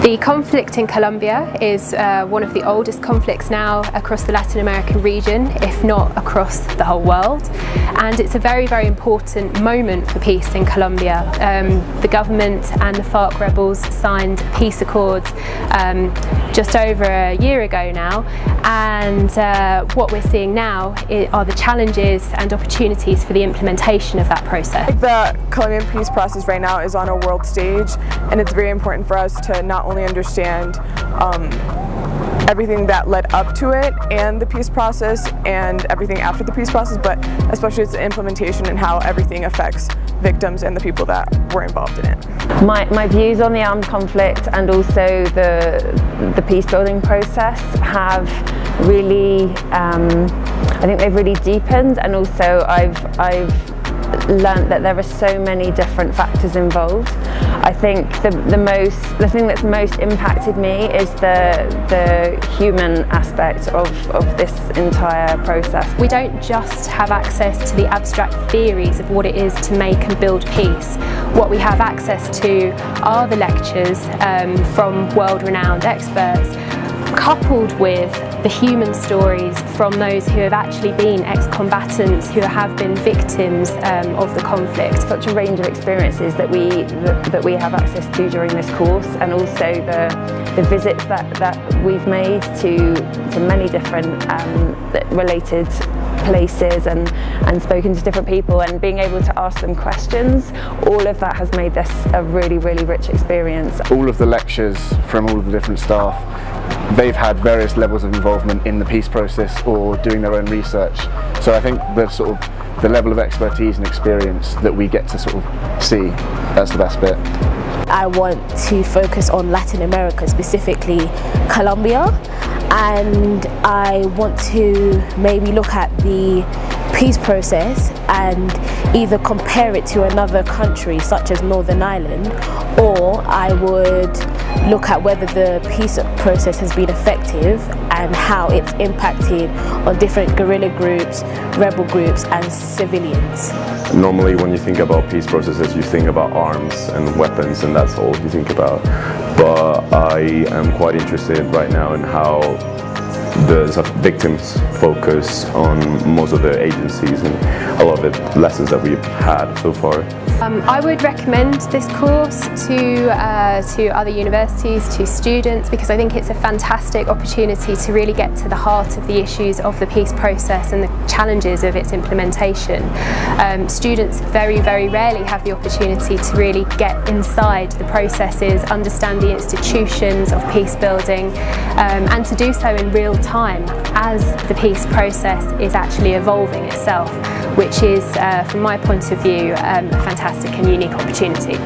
The conflict in Colombia is one of the oldest conflicts now across the Latin American region, if not across the whole world. And it's a very, very important moment for peace in Colombia. The government and the FARC rebels signed peace accords just over a year ago now, and what we're seeing now are the challenges and opportunities for the implementation of that process. The Colombian peace process right now is on a world stage, and it's very important for us to not only understand everything that led up to it and the peace process and everything after the peace process, but especially its implementation and how everything affects victims and the people that were involved in it. My views on the armed conflict and also the peace-building process have really, I think they've really deepened, and also I've learnt that there are so many different factors involved. I think the thing that's most impacted me is the human aspect of this entire process. We don't just have access to the abstract theories of what it is to make and build peace. What we have access to are the lectures from world-renowned experts, coupled with the human stories from those who have actually been ex-combatants, who have been victims of the conflict. Such a range of experiences that we have access to during this course, and also the visits that we've made to many different related places and spoken to different people and being able to ask them questions. All of that has made this a really, really rich experience. All of the lectures from all of the different staff, they've had various levels of involvement in the peace process or doing their own research. So I think the level of expertise and experience that we get to sort of see, that's the best bit. I want to focus on Latin America, specifically Colombia, and I want to maybe look at the peace process and either compare it to another country such as Northern Ireland, or I would look at whether the peace process has been effective and how it's impacted on different guerrilla groups, rebel groups and civilians. Normally when you think about peace processes you think about arms and weapons, and that's all you think about. But I am quite interested right now in how the victims focus on most of the agencies and a lot of the lessons that we've had so far. I would recommend this course to other universities, to students, because I think it's a fantastic opportunity to really get to the heart of the issues of the peace process and the challenges of its implementation. Students very, very rarely have the opportunity to really get inside the processes, understand the institutions of peace building, and to do so in real time as the peace process is actually evolving itself, which is, from my point of view, a fantastic and unique opportunity.